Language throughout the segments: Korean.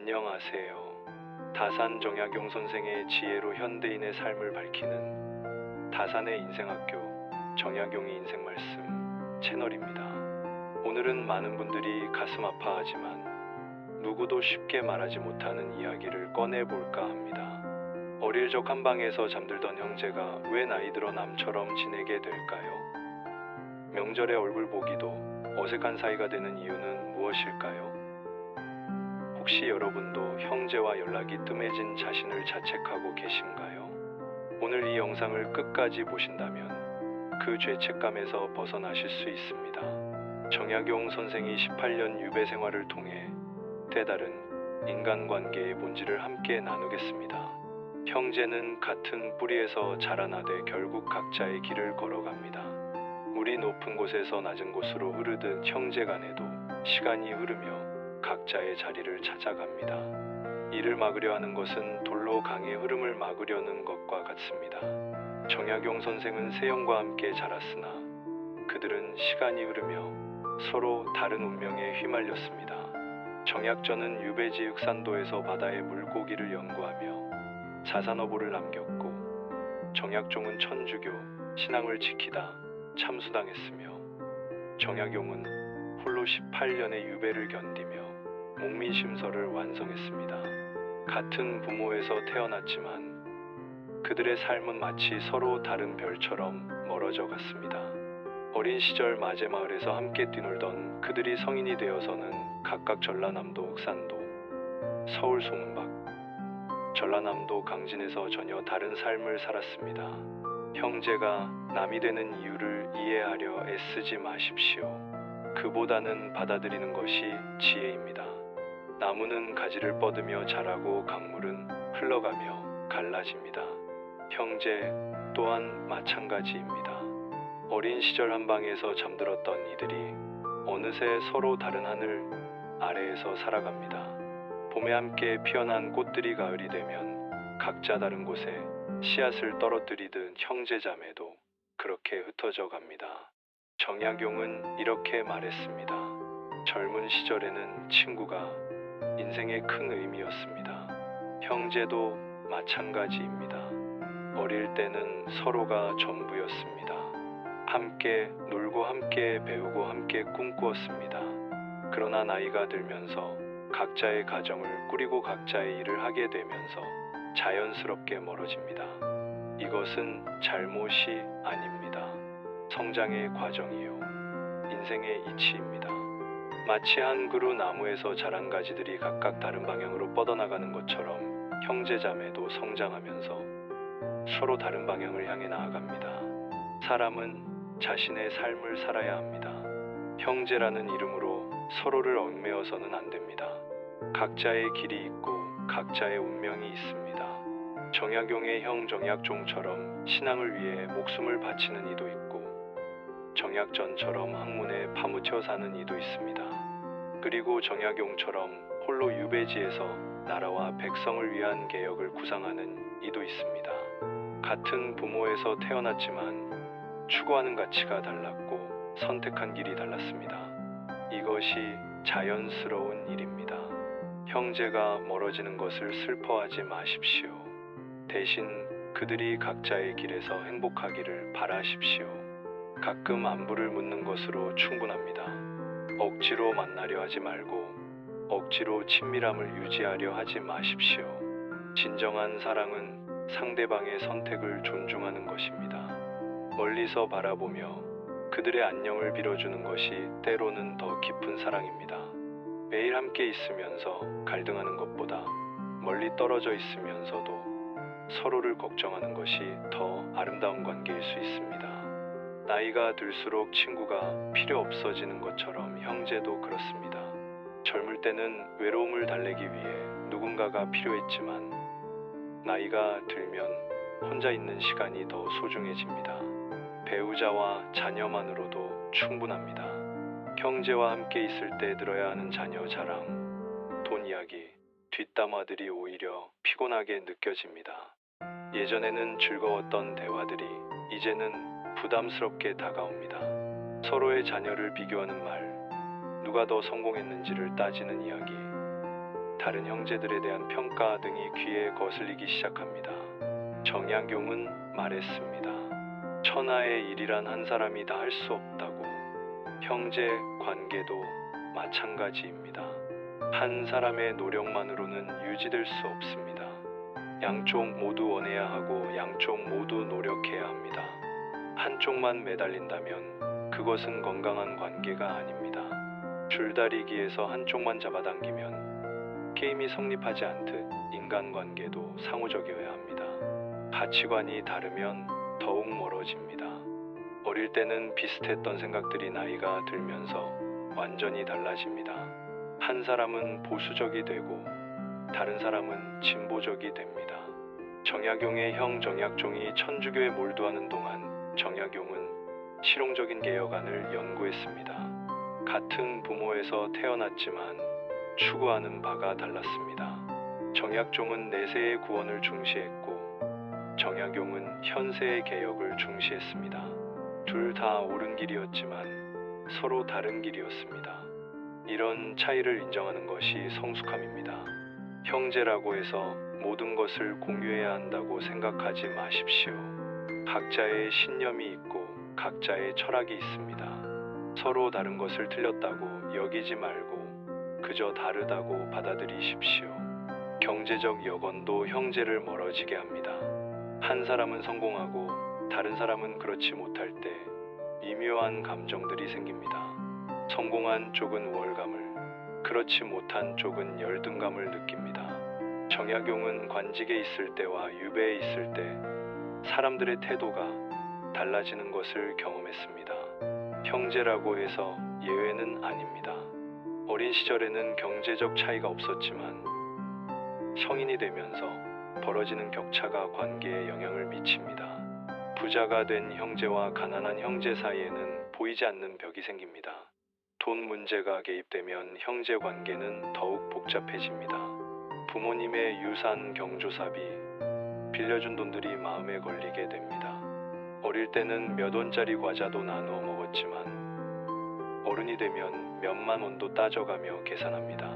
안녕하세요. 다산 정약용 선생의 지혜로 현대인의 삶을 밝히는 다산의 인생학교 정약용의 인생말씀 채널입니다. 오늘은 많은 분들이 가슴 아파하지만 누구도 쉽게 말하지 못하는 이야기를 꺼내볼까 합니다. 어릴 적 한방에서 잠들던 형제가 왜 나이 들어 남처럼 지내게 될까요? 명절에 얼굴 보기도 어색한 사이가 되는 이유는 무엇일까요? 혹시 여러분도 형제와 연락이 뜸해진 자신을 자책하고 계신가요? 오늘 이 영상을 끝까지 보신다면 그 죄책감에서 벗어나실 수 있습니다. 정약용 선생이 18년 유배 생활을 통해 때다른 인간관계의 본질을 함께 나누겠습니다. 형제는 같은 뿌리에서 자라나되 결국 각자의 길을 걸어갑니다. 물이 높은 곳에서 낮은 곳으로 흐르듯 형제간에도 시간이 흐르며 각자의 자리를 찾아갑니다. 이를 막으려 하는 것은 돌로 강의 흐름을 막으려는 것과 같습니다. 정약용 선생은 세 형과 함께 자랐으나 그들은 시간이 흐르며 서로 다른 운명에 휘말렸습니다. 정약전은 유배지 흑산도에서 바다의 물고기를 연구하며 자산어보를 남겼고, 정약종은 천주교 신앙을 지키다 참수당했으며, 정약용은 홀로 18년의 유배를 견디며 목민심서를 완성했습니다. 같은 부모에서 태어났지만 그들의 삶은 마치 서로 다른 별처럼 멀어져 갔습니다. 어린 시절 마제마을에서 함께 뛰놀던 그들이 성인이 되어서는 각각 전라남도 흑산도, 서울 소문박, 전라남도 강진에서 전혀 다른 삶을 살았습니다. 형제가 남이 되는 이유를 이해하려 애쓰지 마십시오. 그보다는 받아들이는 것이 지혜입니다. 나무는 가지를 뻗으며 자라고 강물은 흘러가며 갈라집니다. 형제 또한 마찬가지입니다. 어린 시절 한방에서 잠들었던 이들이 어느새 서로 다른 하늘 아래에서 살아갑니다. 봄에 함께 피어난 꽃들이 가을이 되면 각자 다른 곳에 씨앗을 떨어뜨리듯 형제자매도 그렇게 흩어져 갑니다. 정약용은 이렇게 말했습니다. 젊은 시절에는 친구가 인생의 큰 의미였습니다. 형제도 마찬가지입니다. 어릴 때는 서로가 전부였습니다. 함께 놀고 함께 배우고 함께 꿈꾸었습니다. 그러나 나이가 들면서 각자의 가정을 꾸리고 각자의 일을 하게 되면서 자연스럽게 멀어집니다. 이것은 잘못이 아닙니다. 성장의 과정이요, 인생의 이치입니다. 마치 한 그루 나무에서 자란 가지들이 각각 다른 방향으로 뻗어나가는 것처럼 형제자매도 성장하면서 서로 다른 방향을 향해 나아갑니다. 사람은 자신의 삶을 살아야 합니다. 형제라는 이름으로 서로를 얽매어서는 안 됩니다. 각자의 길이 있고 각자의 운명이 있습니다. 정약용의 형 정약종처럼 신앙을 위해 목숨을 바치는 이도 있고, 정약전처럼 학문에 파묻혀 사는 이도 있습니다. 그리고 정약용처럼 홀로 유배지에서 나라와 백성을 위한 개혁을 구상하는 이도 있습니다. 같은 부모에서 태어났지만 추구하는 가치가 달랐고 선택한 길이 달랐습니다. 이것이 자연스러운 일입니다. 형제가 멀어지는 것을 슬퍼하지 마십시오. 대신 그들이 각자의 길에서 행복하기를 바라십시오. 가끔 안부를 묻는 것으로 충분합니다. 억지로 만나려 하지 말고 억지로 친밀함을 유지하려 하지 마십시오. 진정한 사랑은 상대방의 선택을 존중하는 것입니다. 멀리서 바라보며 그들의 안녕을 빌어주는 것이 때로는 더 깊은 사랑입니다. 매일 함께 있으면서 갈등하는 것보다 멀리 떨어져 있으면서도 서로를 걱정하는 것이 더 아름다운 관계일 수 있습니다. 나이가 들수록 친구가 필요 없어지는 것처럼 형제도 그렇습니다. 젊을 때는 외로움을 달래기 위해 누군가가 필요했지만 나이가 들면 혼자 있는 시간이 더 소중해집니다. 배우자와 자녀만으로도 충분합니다. 형제와 함께 있을 때 들어야 하는 자녀 자랑, 돈 이야기, 뒷담화들이 오히려 피곤하게 느껴집니다. 예전에는 즐거웠던 대화들이 이제는 부담스럽게 다가옵니다. 서로의 자녀를 비교하는 말, 누가 더 성공했는지를 따지는 이야기, 다른 형제들에 대한 평가 등이 귀에 거슬리기 시작합니다. 정약용은 말했습니다. 천하의 일이란 한 사람이 다 할 수 없다고. 형제 관계도 마찬가지입니다. 한 사람의 노력만으로는 유지될 수 없습니다. 양쪽 모두 원해야 하고 양쪽 모두 노력해야 합니다. 한쪽만 매달린다면 그것은 건강한 관계가 아닙니다. 줄다리기에서 한쪽만 잡아당기면 게임이 성립하지 않듯 인간관계도 상호적이어야 합니다. 가치관이 다르면 더욱 멀어집니다. 어릴 때는 비슷했던 생각들이 나이가 들면서 완전히 달라집니다. 한 사람은 보수적이 되고 다른 사람은 진보적이 됩니다. 정약용의 형 정약종이 천주교에 몰두하는 동안 정약용은 실용적인 개혁안을 연구했습니다. 같은 부모에서 태어났지만 추구하는 바가 달랐습니다. 정약종은 내세의 구원을 중시했고 정약용은 현세의 개혁을 중시했습니다. 둘 다 옳은 길이었지만 서로 다른 길이었습니다. 이런 차이를 인정하는 것이 성숙함입니다. 형제라고 해서 모든 것을 공유해야 한다고 생각하지 마십시오. 각자의 신념이 있고 각자의 철학이 있습니다. 서로 다른 것을 틀렸다고 여기지 말고 그저 다르다고 받아들이십시오. 경제적 여건도 형제를 멀어지게 합니다. 한 사람은 성공하고 다른 사람은 그렇지 못할 때 미묘한 감정들이 생깁니다. 성공한 쪽은 우월감을, 그렇지 못한 쪽은 열등감을 느낍니다. 정약용은 관직에 있을 때와 유배에 있을 때 사람들의 태도가 달라지는 것을 경험했습니다. 형제라고 해서 예외는 아닙니다. 어린 시절에는 경제적 차이가 없었지만 성인이 되면서 벌어지는 격차가 관계에 영향을 미칩니다. 부자가 된 형제와 가난한 형제 사이에는 보이지 않는 벽이 생깁니다. 돈 문제가 개입되면 형제 관계는 더욱 복잡해집니다. 부모님의 유산 경조사비, 빌려준 돈들이 마음에 걸리게 됩니다. 어릴 때는 몇 원짜리 과자도 나누어 먹었지만 어른이 되면 몇만 원도 따져가며 계산합니다.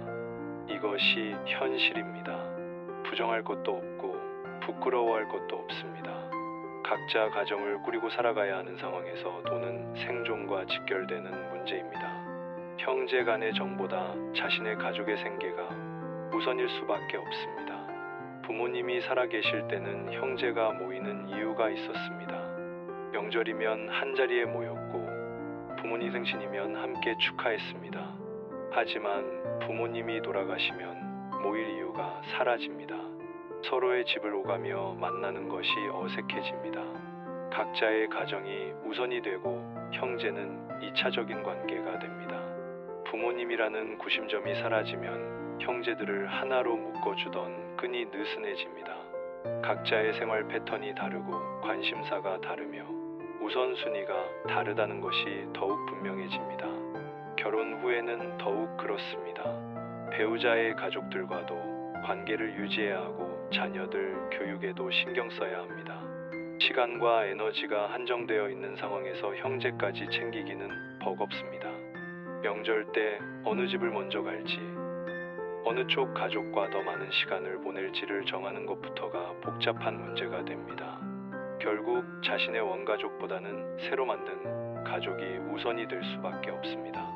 이것이 현실입니다. 부정할 것도 없고 부끄러워할 것도 없습니다. 각자 가정을 꾸리고 살아가야 하는 상황에서 돈은 생존과 직결되는 문제입니다. 형제 간의 정보다 자신의 가족의 생계가 우선일 수밖에 없습니다. 부모님이 살아계실 때는 형제가 모이는 이유가 있었습니다. 명절이면 한자리에 모였고 부모님 생신이면 함께 축하했습니다. 하지만 부모님이 돌아가시면 모일 이유가 사라집니다. 서로의 집을 오가며 만나는 것이 어색해집니다. 각자의 가정이 우선이 되고 형제는 2차적인 관계가 됩니다. 부모님이라는 구심점이 사라지면 형제들을 하나로 묶어주던 끈이 느슨해집니다. 각자의 생활 패턴이 다르고 관심사가 다르며 우선순위가 다르다는 것이 더욱 분명해집니다. 결혼 후에는 더욱 그렇습니다. 배우자의 가족들과도 관계를 유지해야 하고 자녀들 교육에도 신경 써야 합니다. 시간과 에너지가 한정되어 있는 상황에서 형제까지 챙기기는 버겁습니다. 명절 때 어느 집을 먼저 갈지, 어느 쪽 가족과 더 많은 시간을 보낼지를 정하는 것부터가 복잡한 문제가 됩니다. 결국 자신의 원가족보다는 새로 만든 가족이 우선이 될 수밖에 없습니다.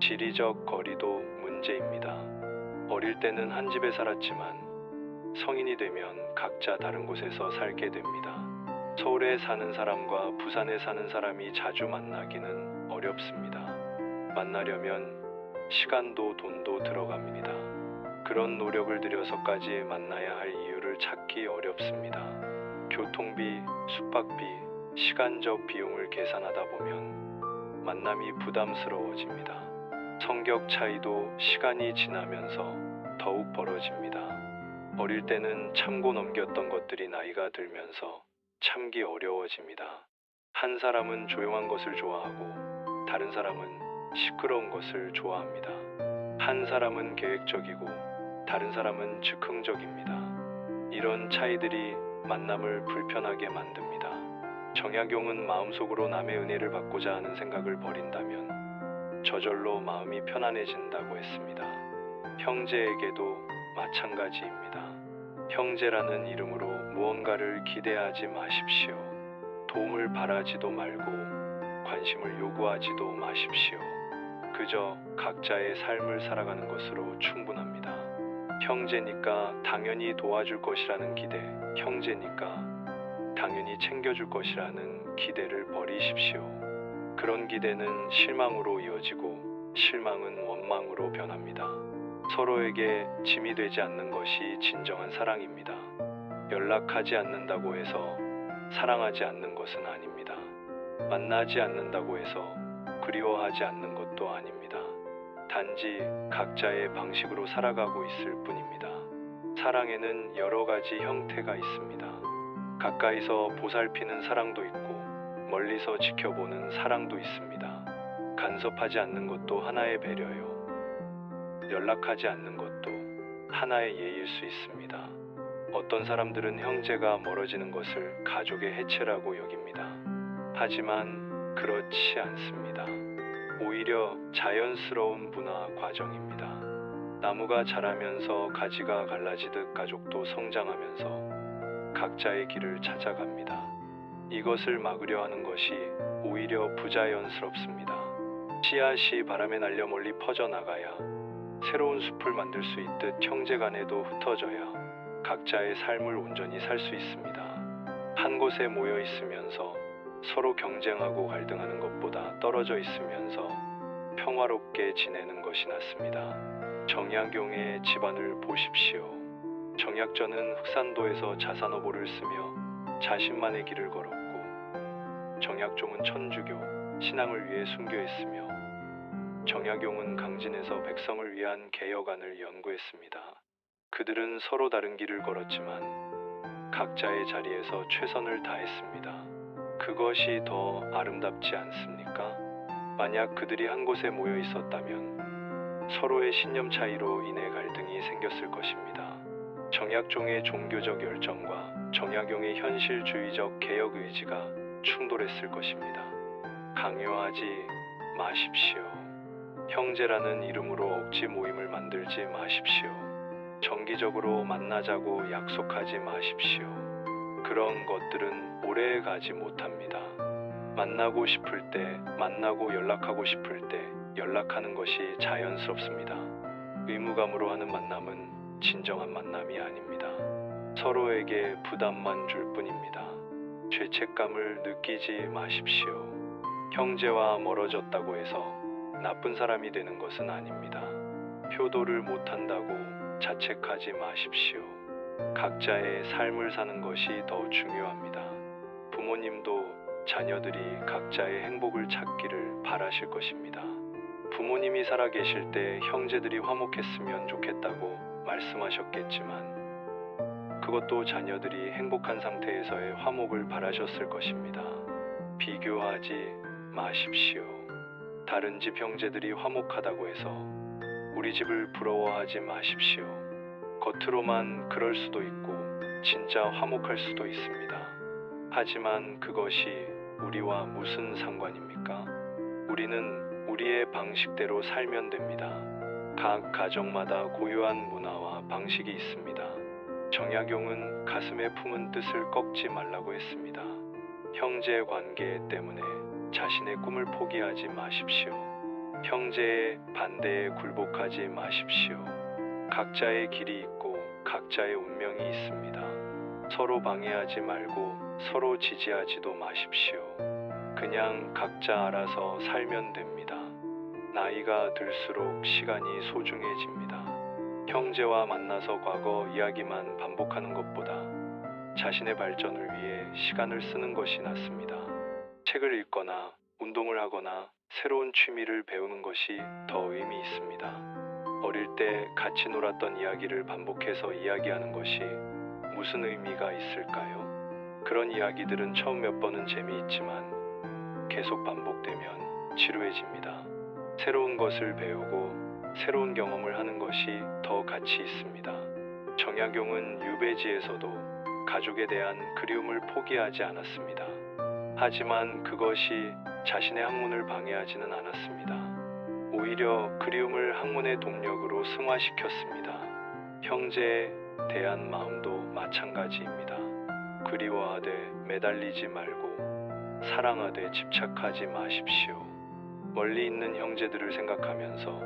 지리적 거리도 문제입니다. 어릴 때는 한 집에 살았지만 성인이 되면 각자 다른 곳에서 살게 됩니다. 서울에 사는 사람과 부산에 사는 사람이 자주 만나기는 어렵습니다. 만나려면 시간도 돈도 들어갑니다. 그런 노력을 들여서까지 만나야 할 이유를 찾기 어렵습니다. 교통비, 숙박비, 시간적 비용을 계산하다 보면 만남이 부담스러워집니다. 성격 차이도 시간이 지나면서 더욱 벌어집니다. 어릴 때는 참고 넘겼던 것들이 나이가 들면서 참기 어려워집니다. 한 사람은 조용한 것을 좋아하고 다른 사람은 시끄러운 것을 좋아합니다. 한 사람은 계획적이고 다른 사람은 즉흥적입니다. 이런 차이들이 만남을 불편하게 만듭니다. 정약용은 마음속으로 남의 은혜를 받고자 하는 생각을 버린다면 저절로 마음이 편안해진다고 했습니다. 형제에게도 마찬가지입니다. 형제라는 이름으로 무언가를 기대하지 마십시오. 도움을 바라지도 말고 관심을 요구하지도 마십시오. 그저 각자의 삶을 살아가는 것으로 충분합니다. 형제니까 당연히 도와줄 것이라는 기대, 형제니까 당연히 챙겨줄 것이라는 기대를 버리십시오. 그런 기대는 실망으로 이어지고 실망은 원망으로 변합니다. 서로에게 짐이 되지 않는 것이 진정한 사랑입니다. 연락하지 않는다고 해서 사랑하지 않는 것은 아닙니다. 만나지 않는다고 해서 그리워하지 않는 것도 아닙니다. 단지 각자의 방식으로 살아가고 있을 뿐입니다. 사랑에는 여러 가지 형태가 있습니다. 가까이서 보살피는 사랑도 있고 멀리서 지켜보는 사랑도 있습니다. 간섭하지 않는 것도 하나의 배려요. 연락하지 않는 것도 하나의 예의일 수 있습니다. 어떤 사람들은 형제가 멀어지는 것을 가족의 해체라고 여깁니다. 하지만 그렇지 않습니다. 오히려 자연스러운 분화 과정입니다. 나무가 자라면서 가지가 갈라지듯 가족도 성장하면서 각자의 길을 찾아갑니다. 이것을 막으려 하는 것이 오히려 부자연스럽습니다. 씨앗이 바람에 날려 멀리 퍼져나가야 새로운 숲을 만들 수 있듯 형제간에도 흩어져야 각자의 삶을 온전히 살 수 있습니다. 한 곳에 모여 있으면서 서로 경쟁하고 갈등하는 것보다 떨어져 있으면서 평화롭게 지내는 것이 낫습니다. 정약용의 집안을 보십시오. 정약전은 흑산도에서 자사노보를 쓰며 자신만의 길을 걸었고, 정약종은 천주교, 신앙을 위해 순교했으며, 정약용은 강진에서 백성을 위한 개혁안을 연구했습니다. 그들은 서로 다른 길을 걸었지만 각자의 자리에서 최선을 다했습니다. 그것이 더 아름답지 않습니까? 만약 그들이 한 곳에 모여 있었다면 서로의 신념 차이로 인해 갈등이 생겼을 것입니다. 정약종의 종교적 열정과 정약용의 현실주의적 개혁 의지가 충돌했을 것입니다. 강요하지 마십시오. 형제라는 이름으로 억지 모임을 만들지 마십시오. 정기적으로 만나자고 약속하지 마십시오. 그런 것들은 오래 가지 못합니다. 만나고 싶을 때 만나고 연락하고 싶을 때 연락하는 것이 자연스럽습니다. 의무감으로 하는 만남은 진정한 만남이 아닙니다. 서로에게 부담만 줄 뿐입니다. 죄책감을 느끼지 마십시오. 형제와 멀어졌다고 해서 나쁜 사람이 되는 것은 아닙니다. 효도를 못한다고 자책하지 마십시오. 각자의 삶을 사는 것이 더 중요합니다. 부모님도 자녀들이 각자의 행복을 찾기를 바라실 것입니다. 부모님이 살아계실 때 형제들이 화목했으면 좋겠다고 말씀하셨겠지만 그것도 자녀들이 행복한 상태에서의 화목을 바라셨을 것입니다. 비교하지 마십시오. 다른 집 형제들이 화목하다고 해서 우리 집을 부러워하지 마십시오. 겉으로만 그럴 수도 있고 진짜 화목할 수도 있습니다. 하지만 그것이 우리와 무슨 상관입니까? 우리는 우리의 방식대로 살면 됩니다. 각 가정마다 고유한 문화와 방식이 있습니다. 정약용은 가슴에 품은 뜻을 꺾지 말라고 했습니다. 형제 관계 때문에 자신의 꿈을 포기하지 마십시오. 형제의 반대에 굴복하지 마십시오. 각자의 길이 있고 각자의 운명이 있습니다. 서로 방해하지 말고 서로 지지하지도 마십시오. 그냥 각자 알아서 살면 됩니다. 나이가 들수록 시간이 소중해집니다. 형제와 만나서 과거 이야기만 반복하는 것보다 자신의 발전을 위해 시간을 쓰는 것이 낫습니다. 책을 읽거나 운동을 하거나 새로운 취미를 배우는 것이 더 의미 있습니다. 어릴 때 같이 놀았던 이야기를 반복해서 이야기하는 것이 무슨 의미가 있을까요? 그런 이야기들은 처음 몇 번은 재미있지만 계속 반복되면 지루해집니다. 새로운 것을 배우고 새로운 경험을 하는 것이 더 가치 있습니다. 정약용은 유배지에서도 가족에 대한 그리움을 포기하지 않았습니다. 하지만 그것이 자신의 학문을 방해하지는 않았습니다. 오히려 그리움을 학문의 동력으로 승화시켰습니다. 형제에 대한 마음도 마찬가지입니다. 그리워하되 매달리지 말고 사랑하되 집착하지 마십시오. 멀리 있는 형제들을 생각하면서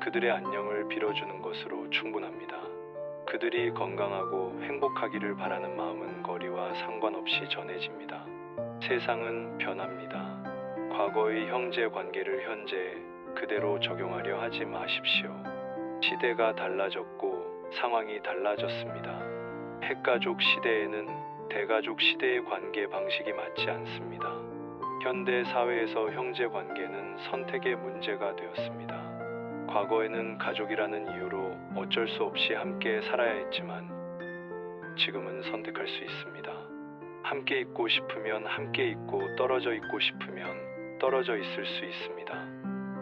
그들의 안녕을 빌어주는 것으로 충분합니다. 그들이 건강하고 행복하기를 바라는 마음은 거리와 상관없이 전해집니다. 세상은 변합니다. 과거의 형제 관계를 현재에 그대로 적용하려 하지 마십시오. 시대가 달라졌고 상황이 달라졌습니다. 핵가족 시대에는 대가족 시대의 관계 방식이 맞지 않습니다. 현대 사회에서 형제 관계는 선택의 문제가 되었습니다. 과거에는 가족이라는 이유로 어쩔 수 없이 함께 살아야 했지만 지금은 선택할 수 있습니다. 함께 있고 싶으면 함께 있고 떨어져 있고 싶으면 떨어져 있을 수 있습니다.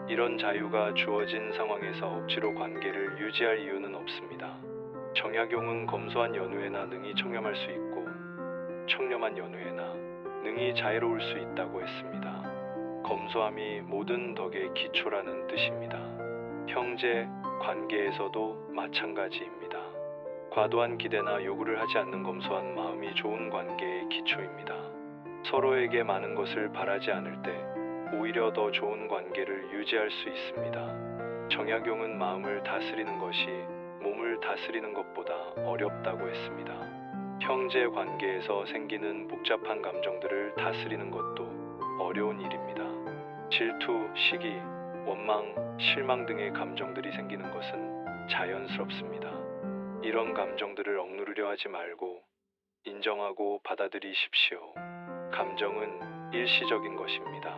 이런 자유가 주어진 상황에서 억지로 관계를 유지할 이유는 없습니다. 정약용은 검소한 연후에나 능히 청렴할 수 있고 청렴한 연후에나 능히 자애로울 수 있다고 했습니다. 검소함이 모든 덕의 기초라는 뜻입니다. 형제 관계에서도 마찬가지입니다. 과도한 기대나 요구를 하지 않는 검소한 마음이 좋은 관계의 기초입니다. 서로에게 많은 것을 바라지 않을 때 오히려 더 좋은 관계를 유지할 수 있습니다. 정약용은 마음을 다스리는 것이 몸을 다스리는 것보다 어렵다고 했습니다. 형제 관계에서 생기는 복잡한 감정들을 다스리는 것도 어려운 일입니다. 질투, 시기, 원망, 실망 등의 감정들이 생기는 것은 자연스럽습니다. 이런 감정들을 억누르려 하지 말고 인정하고 받아들이십시오. 감정은 일시적인 것입니다.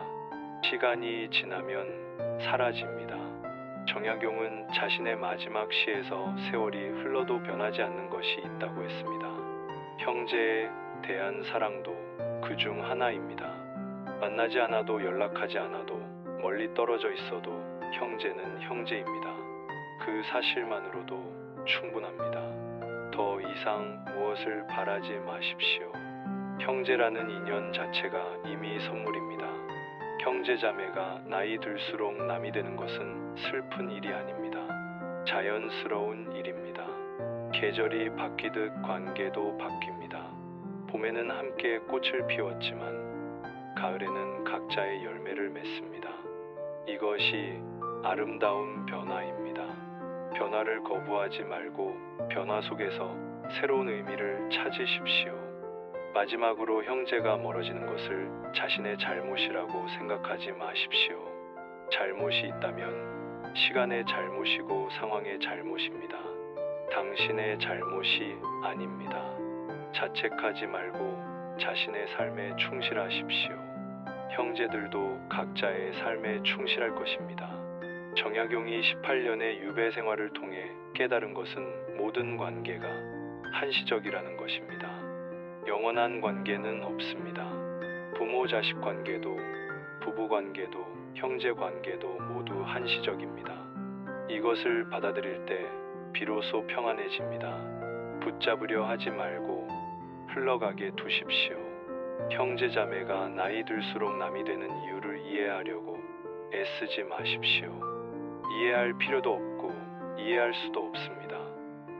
시간이 지나면 사라집니다. 정약용은 자신의 마지막 시에서 세월이 흘러도 변하지 않는 것이 있다고 했습니다. 형제에 대한 사랑도 그 중 하나입니다. 만나지 않아도 연락하지 않아도 멀리 떨어져 있어도 형제는 형제입니다. 그 사실만으로도 충분합니다. 더 이상 무엇을 바라지 마십시오. 형제라는 인연 자체가 이미 선물입니다. 형제자매가 나이 들수록 남이 되는 것은 슬픈 일이 아닙니다. 자연스러운 일입니다. 계절이 바뀌듯 관계도 바뀝니다. 봄에는 함께 꽃을 피웠지만 가을에는 각자의 열매를 맺습니다. 이것이 아름다운 변화입니다. 변화를 거부하지 말고 변화 속에서 새로운 의미를 찾으십시오. 마지막으로 형제가 멀어지는 것을 자신의 잘못이라고 생각하지 마십시오. 잘못이 있다면 시간의 잘못이고 상황의 잘못입니다. 당신의 잘못이 아닙니다. 자책하지 말고 자신의 삶에 충실하십시오. 형제들도 각자의 삶에 충실할 것입니다. 정약용이 18년의 유배 생활을 통해 깨달은 것은 모든 관계가 한시적이라는 것입니다. 영원한 관계는 없습니다. 부모 자식 관계도, 부부 관계도, 형제 관계도 모두 한시적입니다. 이것을 받아들일 때 비로소 평안해집니다. 붙잡으려 하지 말고 흘러가게 두십시오. 형제자매가 나이 들수록 남이 되는 이유를 이해하려고 애쓰지 마십시오. 이해할 필요도 없고 이해할 수도 없습니다.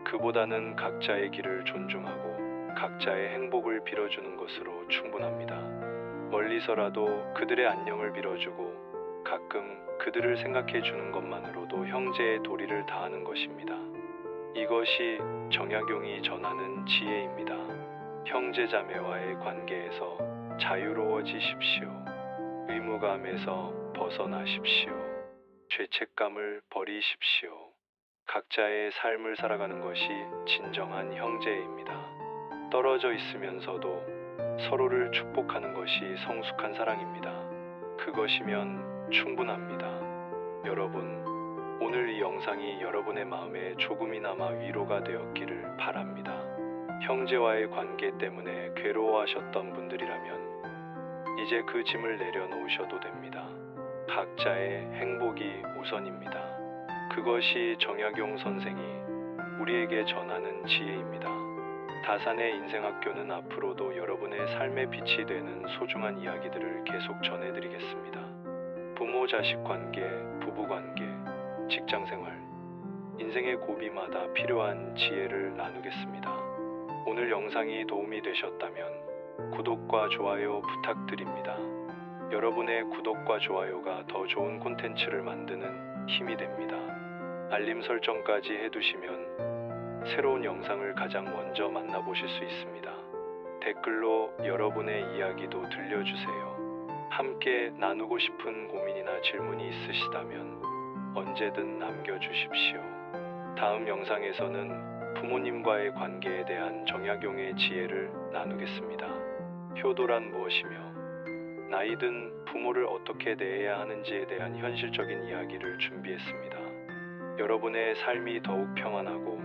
그보다는 각자의 길을 존중하고 각자의 행복을 빌어주는 것으로 충분합니다. 멀리서라도 그들의 안녕을 빌어주고 가끔 그들을 생각해 주는 것만으로도 형제의 도리를 다하는 것입니다. 이것이 정약용이 전하는 지혜입니다. 형제자매와의 관계에서 자유로워지십시오. 의무감에서 벗어나십시오. 죄책감을 버리십시오. 각자의 삶을 살아가는 것이 진정한 형제입니다. 떨어져 있으면서도 서로를 축복하는 것이 성숙한 사랑입니다. 그것이면 충분합니다. 여러분, 오늘 이 영상이 여러분의 마음에 조금이나마 위로가 되었기를 바랍니다. 형제와의 관계 때문에 괴로워하셨던 분들이라면 이제 그 짐을 내려놓으셔도 됩니다. 각자의 행복이 우선입니다. 그것이 정약용 선생이 우리에게 전하는 지혜입니다. 다산의 인생학교는 앞으로도 여러분의 삶의 빛이 되는 소중한 이야기들을 계속 전해드리겠습니다. 부모 자식 관계, 부부 관계, 직장 생활, 인생의 고비마다 필요한 지혜를 나누겠습니다. 오늘 영상이 도움이 되셨다면 구독과 좋아요 부탁드립니다. 여러분의 구독과 좋아요가 더 좋은 콘텐츠를 만드는 힘이 됩니다. 알림 설정까지 해두시면 새로운 영상을 가장 먼저 만나보실 수 있습니다. 댓글로 여러분의 이야기도 들려주세요. 함께 나누고 싶은 고민이나 질문이 있으시다면 언제든 남겨주십시오. 다음 영상에서는 부모님과의 관계에 대한 정약용의 지혜를 나누겠습니다. 효도란 무엇이며 나이든 부모를 어떻게 대해야 하는지에 대한 현실적인 이야기를 준비했습니다. 여러분의 삶이 더욱 평안하고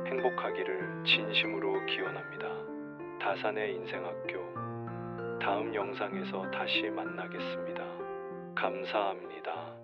행복하기를 진심으로 기원합니다. 다산의 인생학교 다음 영상에서 다시 만나겠습니다. 감사합니다.